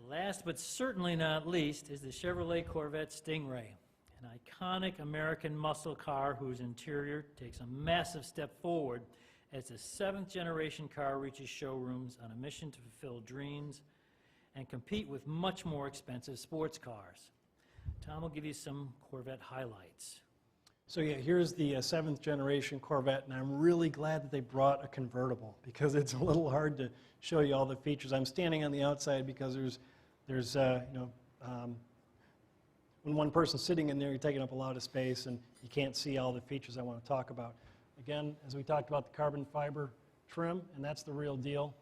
Last but certainly not least is the Chevrolet Corvette Stingray, an iconic American muscle car whose interior takes a massive step forward as the 7th generation car reaches showrooms on a mission to fulfill dreams and compete with much more expensive sports cars. Tom will give you some Corvette highlights. So yeah, here's the 7th generation Corvette, and I'm really glad that they brought a convertible because it's a little hard to show you all the features. I'm standing on the outside because there's when one person's sitting in there, you're taking up a lot of space, and you can't see all the features I want to talk about. Again, as we talked about, the carbon fiber trim, and that's the real deal.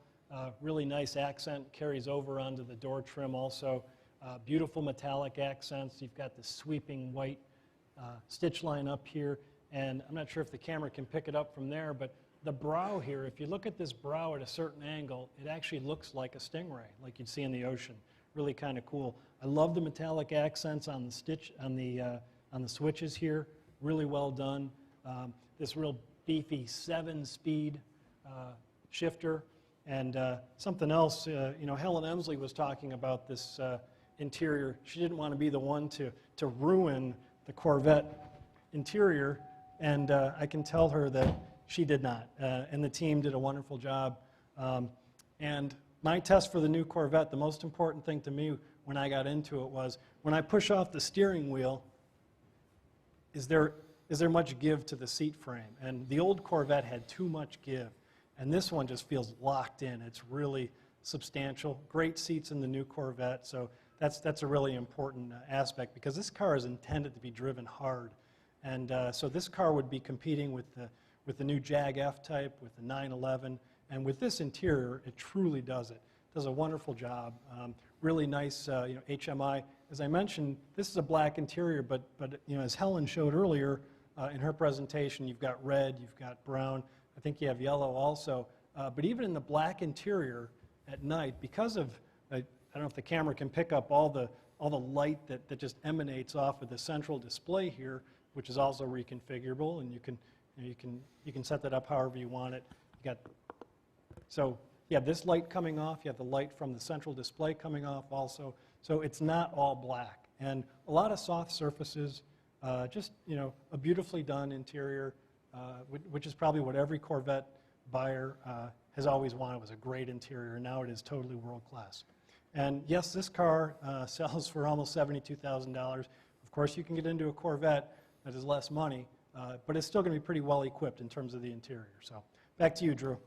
Really nice accent, carries over onto the door trim also. Beautiful metallic accents. You've got the sweeping white stitch line up here, and I'm not sure if the camera can pick it up from there, but the brow here, if you look at this brow at a certain angle, it actually looks like a Stingray, like you'd see in the ocean. Really kind of cool. I love the metallic accents on the stitch, on the switches here. Really well done. This real beefy 7-speed shifter, and something else. Helen Emsley was talking about this interior. She didn't want to be the one to ruin the Corvette interior, and I can tell her that she did not, and the team did a wonderful job. And my test for the new Corvette, the most important thing to me when I got into it was, when I push off the steering wheel, is there much give to the seat frame? And the old Corvette had too much give, and this one just feels locked in. It's really substantial. Great seats in the new Corvette, so that's a really important aspect, because this car is intended to be driven hard. And so this car would be competing with the new Jag F-Type, with the 911, and with this interior, it truly does it. Does a wonderful job. Really nice, HMI. As I mentioned, this is a black interior, but as Helen showed earlier in her presentation, you've got red, you've got brown. I think you have yellow also. But even in the black interior at night, because of I don't know if the camera can pick up all the light that just emanates off of the central display here, which is also reconfigurable, and you can set that up however you want it. So you have this light coming off. You have the light from the central display coming off also. So it's not all black, and a lot of soft surfaces. Just a beautifully done interior, which is probably what every Corvette buyer has always wanted, was a great interior. And now it is totally world class. And yes, this car sells for almost $72,000. Of course, you can get into a Corvette that is less money, but it's still going to be pretty well equipped in terms of the interior. So back to you, Drew.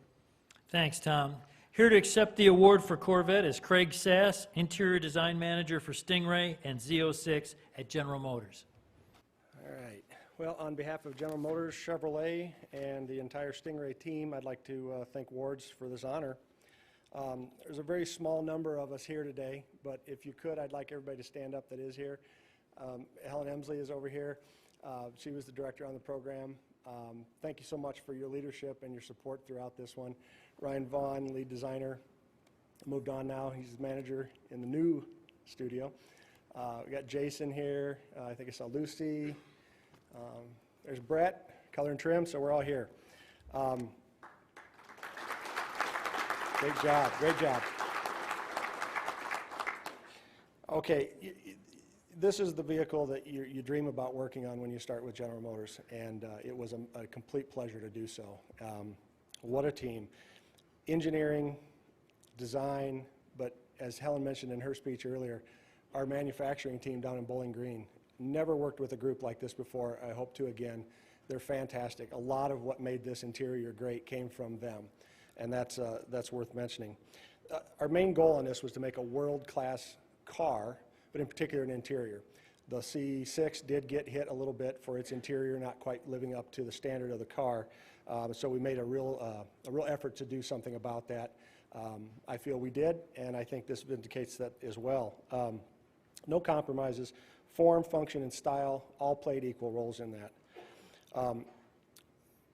Thanks, Tom. Here to accept the award for Corvette is Craig Sass, Interior Design Manager for Stingray and Z06 at General Motors. All right. Well, on behalf of General Motors, Chevrolet, and the entire Stingray team, I'd like to thank Wards for this honor. There's a very small number of us here today, but if you could, I'd like everybody to stand up that is here. Helen Emsley is over here. She was the director on the program. Thank you so much for your leadership and your support throughout this one. Ryan Vaughn, lead designer, moved on now. He's the manager in the new studio. We got Jason here. I think I saw Lucy. There's Brett, color and trim, so we're all here. Great job, great job. Okay, this is the vehicle that you dream about working on when you start with General Motors, and it was a complete pleasure to do so. What a team. Engineering, design, but as Helen mentioned in her speech earlier, our manufacturing team down in Bowling Green, never worked with a group like this before. I hope to again. They're fantastic. A lot of what made this interior great came from them, and that's worth mentioning. Our main goal on this was to make a world-class car, but in particular an interior. The C6 did get hit a little bit for its interior, not quite living up to the standard of the car, so we made a real effort to do something about that. I feel we did, and I think this vindicates that as well. No compromises. Form, function, and style all played equal roles in that.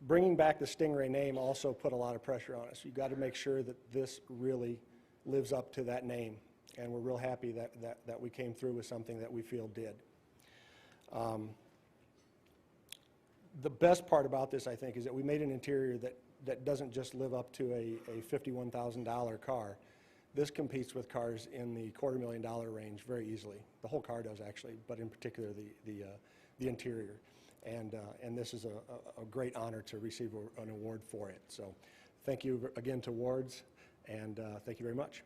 Bringing back the Stingray name also put a lot of pressure on us. You've got to make sure that this really lives up to that name, and we're real happy that we came through with something that we feel did. The best part about this, I think, is that we made an interior that doesn't just live up to a $51,000 car. this competes with cars in the $250,000 range very easily. The whole car does, actually, but in particular the interior. And this is a great honor to receive an award for it. So thank you again to Wards, and thank you very much.